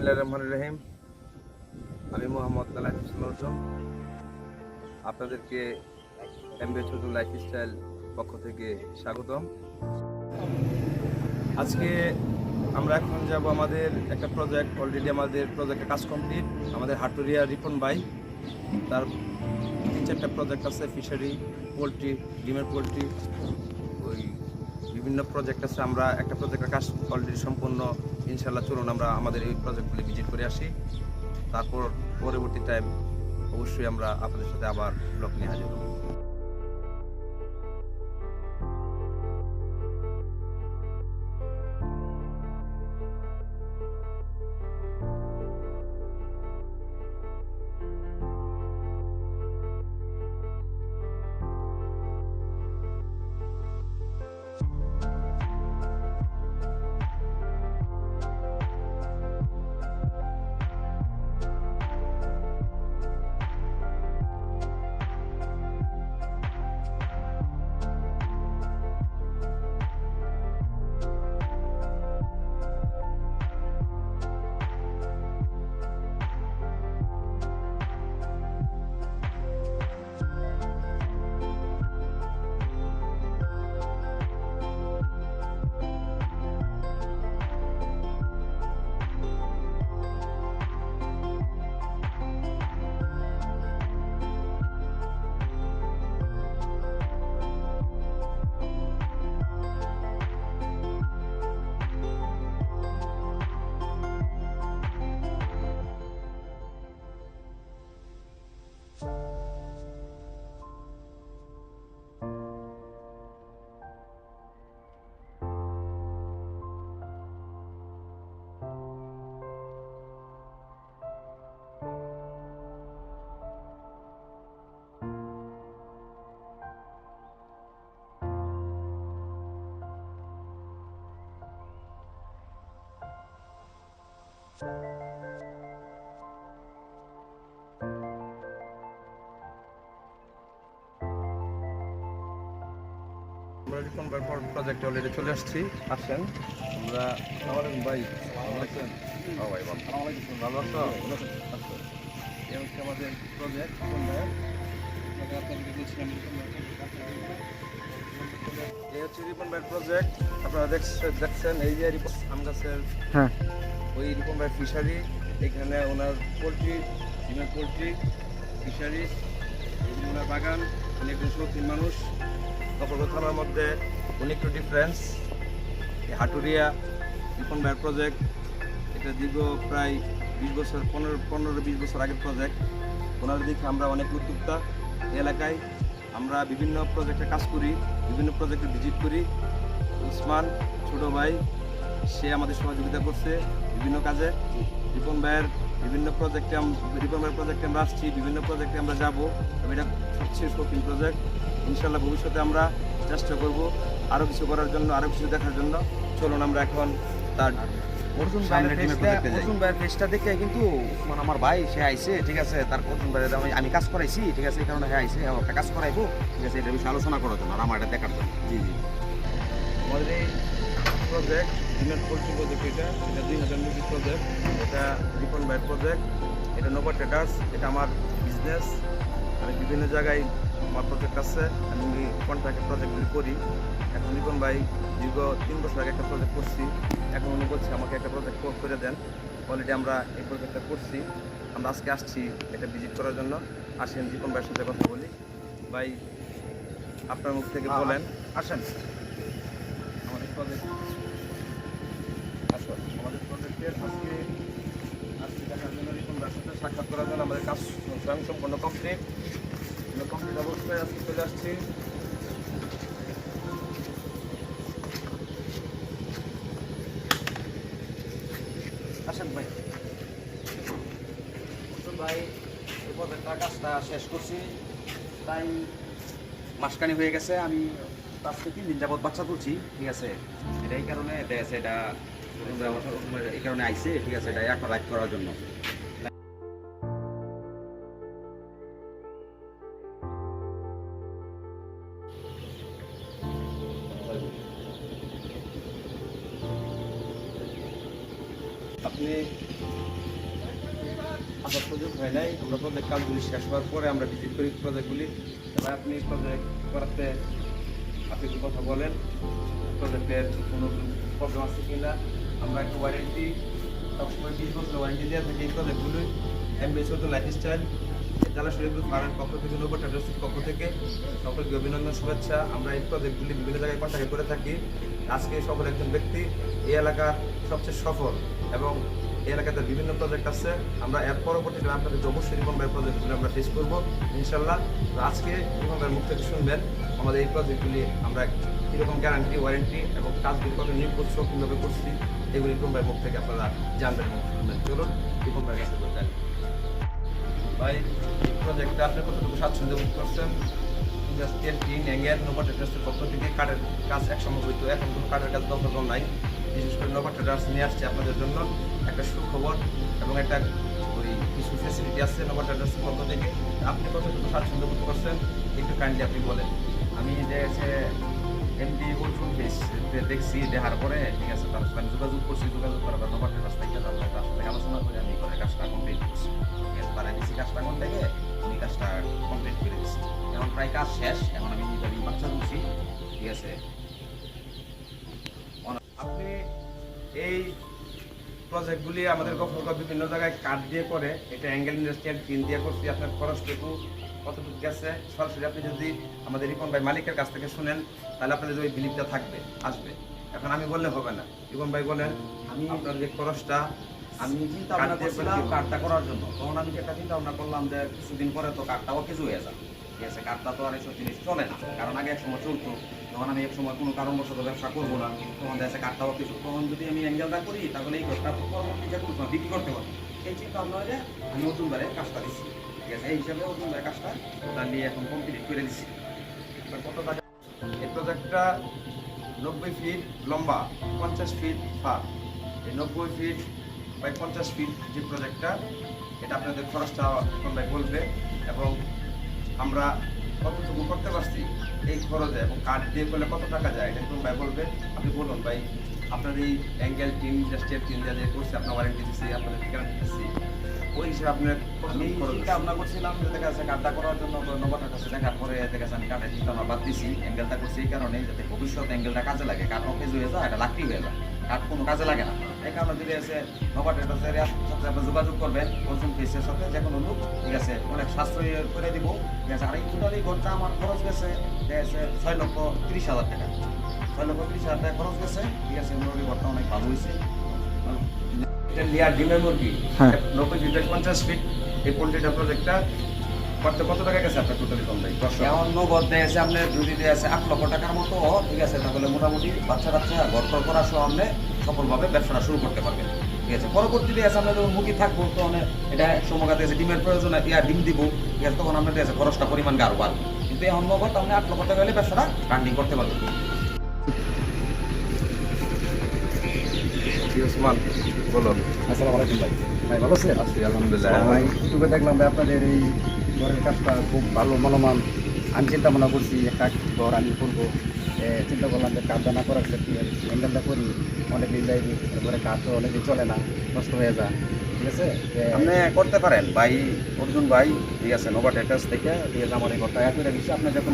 বিসমিল্লাহির রহমানির রহিম। আমি মোহাম্মদ তালাত হোসেন। আপনাদেরকে এমবি ছোট লাইফস্টাইল পক্ষ থেকে স্বাগতম। আজকে আমরা এখন যাব আমাদের একটা প্রজেক্ট। অলরেডি আমাদের প্রজেক্টের কাজ কমপ্লিট। আমাদের হাটুরিয়া রিপন ভাই, তার 3-4টা প্রজেক্ট আছে, ফিশারি, পোলট্রি, ডিমের পোলট্রি, ওই বিভিন্ন প্রজেক্ট আছে। আমরা একটা প্রজেক্টের কাজ অলরেডি সম্পূর্ণ। ইনশাল্লাহ চলুন আমরা আমাদের এই প্রজেক্টগুলি ভিজিট করে আসি। তারপর পরবর্তী টাইম অবশ্যই আমরা আপনাদের সাথে আবার ব্লগ নিয়ে হাজির হব। আমরা রিপন ভাই প্রজেক্টে অলরেডি চলে আসছি। আসেন আমরা। আমাদের ভাই ভালো আছেন? ভাই ভালো আছো? এই হচ্ছে আমাদের প্রজেক্ট। এই হচ্ছে রিপন ভাইয়ের প্রজেক্ট। আপনারা দেখছেন এই যে রিপন আম গাছের, হ্যাঁ, ওই রিপন ভাইয়ের ফিশারি। এখানে ওনার পোলট্রি, ডিমের পোলট্রি, ফিশারি, ওনার বাগান। উনি একজন শৌখিন মানুষ। কপরগঞ্জ থানার মধ্যে উনি একটু ডিফারেন্স। হাটুরিয়া রিপন ভাইয়ের প্রজেক্ট, এটা দীর্ঘ প্রায় 20 বছর, 15-20 বছর আগের প্রজেক্ট। ওনার দিকে আমরা অনেক উদ্যোক্তা এই এলাকায়। আমরা বিভিন্ন প্রজেক্টে কাজ করি, বিভিন্ন প্রজেক্টে ভিজিট করি। উসমান ছোটো ভাই, সে আমাদের সহযোগিতা করছে বিভিন্ন কাজে। রিপন ভাইয়ের বিভিন্ন প্রজেক্টে আমরা আসছি, বিভিন্ন প্রজেক্টে আমরা যাব। তবে এটা সবচেয়ে শৌখিন প্রজেক্ট। ইনশাল্লাহ ভবিষ্যতে আমরা চেষ্টা করব আরও কিছু করার জন্য, আরও কিছু দেখার জন্য। চলুন আমরা এখন তার অর্জুন ভাইয়ের ফেসটা দেখে কিন্তু উসমান আমার ভাই, সে আইছে, ঠিক আছে। তার অর্জুন ভাইয়ের আমি কাজ করাইছি, ঠিক আছে, এই কারণে হ্যাঁ আইছে, একটা কাজ করাইবো, ঠিক আছে, এটা বিষয়ে আলোচনা করার জন্য আর আমার এটা দেখার জন্য। জি জি, আমাদের এই প্রজেক্ট ডিমের পোলট্রি প্রজেক্ট, এটা 2000 মুরগির প্রজেক্ট। এটা রিপন ভাইয়ের প্রজেক্ট, এটা নোভা ট্রেডার্স, এটা আমার বিজনেস। আমি বিভিন্ন জায়গায় আমার প্রজেক্ট আছে, আমি কন্ট্রাক্টের প্রজেক্টগুলি করি। এখন রিপন ভাই দীর্ঘ 3 বছর আগে একটা প্রজেক্ট করছি, এখন উনি বলছে আমাকে একটা প্রজেক্ট করে দেন। অলরেডি আমরা এই প্রজেক্টটা করছি। আমরা আজকে আসছি এটা ভিজিট করার জন্য। আসেন রিপন ভাইয়ের সাথে কথা বলি। ভাই, আপনার মুখ থেকে বলেন। আসেন আমাদের প্রজেক্ট, আসুন আমাদের প্রজেক্টের আজকে দেখার জন্য, রিপন ভাইয়ের সাথে সাক্ষাৎ করার জন্য আমাদের কাজ সম্পূর্ণ কমপ্লিট অবস্থায় আজকে চলে আসছি। আসেন ভাই। ভাই এই প্রজেক্টটার কাজটা শেষ করছি, তাই মাসখানি হয়ে গেছে। আমি আজকে 3 দিন যাবত বাচ্চা তুলছি, ঠিক আছে। এটা এই কারণে দেখেছে, এটা এই কারণে আইছে, ঠিক আছে, এটা একটা রাইড করার জন্য। আপনি আসার সুযোগ হয় নাই। আমরা প্রজেক্ট কাজগুলি শেষ হওয়ার পরে আমরা ভিজিট করি প্রজেক্টগুলি। এবার আপনি প্রজেক্ট করাতে আপনি একটু কথা বলেন, প্রজেক্টের কোনো প্রবলেম আছে কি না। আমরা একটা ওয়ারেন্টি সবসময় 20 বছর ওয়ারেন্টি দেওয়া থাকি এই প্রজেক্টগুলি। এমবি চৌধুরী লাইফস্টাইল জেলা শরীফপুর ফার্মের পক্ষ থেকে, নৌকা ট্রেডার্সের পক্ষ থেকে সকলকে অভিনন্দন, শুভেচ্ছা। আমরা এই প্রজেক্টগুলি বিভিন্ন জায়গায় কন্ট্যাক্ট করে থাকি। আজকে সকল একজন ব্যক্তি এই এলাকার সবচেয়ে সফল এবং এই এলাকাতে বিভিন্ন প্রজেক্ট আছে। আমরা এর পরবর্তীতে আপনাদের অবশ্যই রিপন ভাইয়ের প্রজেক্টগুলি আমরা ফেস করবো ইনশাল্লাহ। তো আজকে রিপন ভাইয়ের মুখ থেকে শুনবেন আমাদের এই প্রজেক্টগুলি আমরা কীরকম গ্যারান্টি, ওয়ারেন্টি এবং কাজগুলি কত নির্ভরছ কীভাবে করছি এগুলি রিপন ভাইয়ের মুখ থেকে আপনারা জানবেন এবং শুনবেন। চলুন রিপন ভাইয়ের কাছে বলতে ভাই, এই প্রজেক্টটা আপনি কতটুকু স্বাচ্ছন্দ্য বোধ করছেন? ইন্ডাস্ট্রিয়াল টিন অ্যাঙ্গেল নৌকা ট্রেডার্সের পক্ষ থেকে কাঠের কাজ একসময় হইতো, এখন কোনো কাঠের কাজ দখল নাই। বিশেষ করে নৌকা ট্রেডার্স নিয়ে আসছে আপনাদের জন্য একটা সুখবর এবং একটা ওই কিছু ফ্যাসিলিটি আছে নৌকা ট্রেডার্সের পক্ষ থেকে। আপনি কতটুকু স্বাচ্ছন্দ্য বোধ করছেন একটু কাইন্ডলি আপনি বলেন। আমি যে এমডি অর্জুন ফেস দেখছি, দেখার পরে ঠিক আছে তার সাথে যোগাযোগ করছি। যোগাযোগ করার পর নবাটের রাস্তায় গিয়ে তার সাথে আলোচনা করে আমি করে কাজটা কমপ্লিট করছি। ঠিক আছে, তারা দিচ্ছি কাজটা কোন থেকে আমি কাজটা কমপ্লিট করে দিচ্ছি। এখন প্রায় কাজ শেষ, এখন আমি নিজেরই বাচ্চা তুলছি। ঠিক আছে, আপনি এই প্রজেক্টগুলি আমাদের গফরগাঁও বিভিন্ন জায়গায় কাঠ দিয়ে করে, এটা অ্যাঙ্গেল ইন্ডাস্ট্রিয়াল টিন দিয়ে করছি। আপনার খরচটুকু কতটুকু গেছে সরাসরি আপনি যদি আমাদের রিপন ভাই মালিকের কাছ থেকে শুনেন তাহলে আপনাদের ওই বিলিপটা থাকবে, আসবে। এখন আমি বললে হবে না, রিপন ভাই বলেন আমি আপনার যে খরচটা আমি চিন্তা ভাবনা করছিলাম কার্ডটা করার জন্য। তখন আমি যেটা চিন্তা ভাবনা করলাম যে কিছুদিন পরে তো কার্ডটাও কিছু হয়ে যাবে। ঠিক আছে, কার্ডটা তো আর এইসব জিনিস চলে না, কারণ আগে এক সময় চলতো। যখন আমি এক সময় কোনো কারণবশত ব্যবসা করবো না, তখন দেখা যাচ্ছে কার্ডটাও কিছু। তখন যদি আমি অ্যাঙ্গেলটা করি তাহলে এই ঘরটা পরবর্তী যে কোনো বিক্রি করতে পারবো। এই চিন্তা ভাবনা হয়ে আমি নতুনবারে কাজটা দিচ্ছি। ঠিক আছে, এই হিসাবে নতুনবারে কাজটা টোটালি এখন কমপ্লিট করে দিচ্ছি। কত টাকা? এই প্রজেক্টটা 90 ফিট লম্বা, 50 ফিট ফার। এই 90 ফিট বাই 50 ফিট যে প্রজেক্টটা, এটা আপনাদের খরচটা রিপন ভাই বলবে এবং আমরা কতটুকু করতে পারছি এই খরচে এবং কাঠ দিয়ে করলে কত টাকা যায় এটা রিপন ভাই বলবে। আপনি বলুন ভাই, আপনার এই অ্যাঙ্গেল টিন ইন্ডাস্ট্রিয়াল টিন দিয়ে করছে, আপনার ওয়ারেন্টি দিচ্ছি, আপনাদের গ্যারান্টি দিচ্ছি, ওই হিসেবে আপনার আমি চিন্তা ভাবনা করছিলাম যে দেখা যাচ্ছে কার্ডটা করার জন্য নবাটার কাছে দেখার পরে দেখা যাচ্ছে আমি কার্ডের চিন্তা ভাবনা বাদ দিছি। অ্যাঙ্গেলটা করছি এই কারণে যাতে ভবিষ্যৎ অ্যাঙ্গেলটা কাজে লাগে। কাঠ অফিস হয়ে যায়, এটা লাকড়ি হয়ে যায়, কাঠ কোনো কাজে লাগে না। এই কারণে যদি আছে নবাটের সাথে আপনি যোগাযোগ করবেন অর্জুন ফেসের সাথে, যে কোনো লোক ঠিক আছে অনেক সাশ্রয় করে দিব। ঠিক আছে, আর এই টোটালি ঘরটা আমার খরচ গেছে দেখা যাচ্ছে 6,30,000 টাকা। 6,30,000 টাকা খরচ গেছে। ঠিক আছে, মোটামুটি ঘরটা অনেক ভালো হয়েছে। এটা লিয়ার ডিমের মুরগি 90 ফিট 50 ফিট এই পোল্ট্রিটা প্রজেক্টটা করতে কত টাকা গেছে আপনার টোটালি কম ভাই? এখন নগদ দেয় আছে আপনার যদি দেয় আছে 8 লক্ষ টাকার মতো। ঠিক আছে, তাহলে মোটামুটি বাচ্চা কাচ্চা ঘর টর করা সহ আপনি সফলভাবে ব্যবসাটা শুরু করতে পারবেন। ঠিক আছে, পরবর্তীতে আছে আপনার যখন মুরগি থাকবো তখন এটা সময় কাছে আছে ডিমের প্রয়োজন, ডিম দিব। ঠিক আছে, তখন আপনার আছে খরচটা পরিমাণ আরও বাড়বে। কিন্তু এখন নগদ আপনি 8 লক্ষ টাকা হলে ব্যবসাটা রানিং করতে পারবেন। ওসমান বলুন। আসসালামু আলাইকুম ভাই। ভাই ভালো আছেন? আছি আলহামদুলিল্লাহ। ভাই ইউটিউবে দেখলাম ভাই আপনাদের এই ঘরের কাজটা খুব ভালো মনোমান। আমি চিন্তা ভাবনা করছি একটা ঘর আমি করবো। চিন্তা করলাম যে কাজটা না করার ক্ষেত্রে হ্যান্ডেলটা করি, অনেক দিন যাই, তারপরে কাজ তো অনেকদিন চলে না, নষ্ট হয়ে যায়। ঠিক আছে, আপনি করতে পারেন ভাই অর্জুন ভাই। ঠিক আছে, নোভাটের কাছ থেকে ঠিক আছে আমার এই ঘরটা এক করে দিচ্ছি। আপনি যখন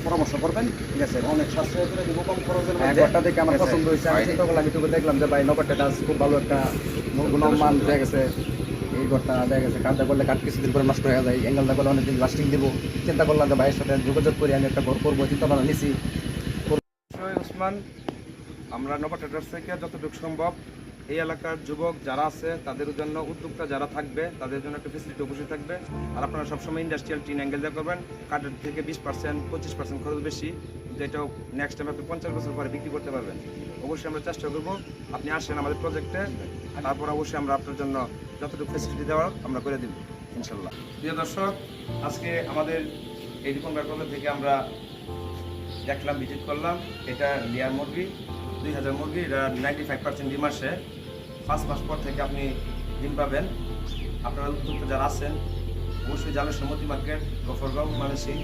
পরামর্শ করবেন ঠিক আছে অনেক সাশ্রয় করে দিব কম খরচের মধ্যে। ঘরটা দেখে আমার পছন্দ হয়েছে। আমি চিন্তা করলাম ইউটিউবে দেখলাম যে ভাই নবারটা খুব ভালো একটা গুণমান দেখা গেছে। এই ঘরটা দেখা গেছে কাজটা করলে কাঠ কিছুদিন করে নষ্ট হয়ে যায়, অ্যাঙ্গেলটা করলে অনেকদিন লাস্টিং দিব। চিন্তা করলাম যে ভাইয়ের সাথে যোগাযোগ করে আমি একটা ঘর করবো, চিন্তা ভাবনা নিছি। ওসমান, আমরা নবা ট্রেডার্স থেকে যতটুকু সম্ভব এই এলাকার যুবক যারা আছে তাদের জন্য, উদ্যোক্তা যারা থাকবে তাদের জন্য একটা ফেসিলিটি অবশ্যই থাকবে। আর আপনারা সবসময় ইন্ডাস্ট্রিয়াল টিন অ্যাঙ্গেল দিয়ে করবেন। কাঠের থেকে 20% 25% খরচ বেশি, কিন্তু এটাও নেক্সট টাইম আপনি 50 বছর পরে বিক্রি করতে পারবেন। অবশ্যই আমরা চেষ্টা করবো আপনি আসেন আমাদের প্রজেক্টে, তারপর অবশ্যই আমরা আপনার জন্য যতটুকু ফেসিলিটি দেওয়ার আমরা করে দিব ইনশাল্লাহ। প্রিয় দর্শক, আজকে আমাদের এই রিপন ভাইয়ের প্রজেক্ট থেকে আমরা দেখলাম, ভিজিট করলাম। এটা লেয়ার মুরগি 2000 মুরগি, এটা 95% ডিম আসে। 5 মাস পর থেকে আপনি ডিম পাবেন। আপনারা উদ্যোক্তা যারা আছেন অবশ্যই জালেশ্বর মতি মার্কেট, গফরগাঁও, মালয়েশি,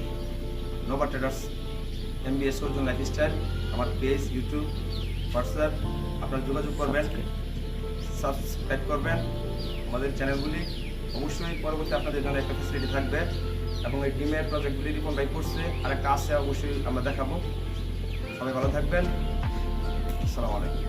Nova Traders, MBS Arjun Lifestyle, আমার পেজ, ইউটিউব, হোয়াটসঅ্যাপ, আপনারা যোগাযোগ করবেন, সাবস্ক্রাইব করবেন আমাদের চ্যানেলগুলি। অবশ্যই পরবর্তী আপনাদের জন্য একটা ফেসিলিটি থাকবে এবং এই টিমের প্রজেক্টগুলি রিপন ভাই করছে আর একটা আছে অবশ্যই আমরা দেখাবো। সবাই ভালো থাকবেন। আসসালামু আলাইকুম।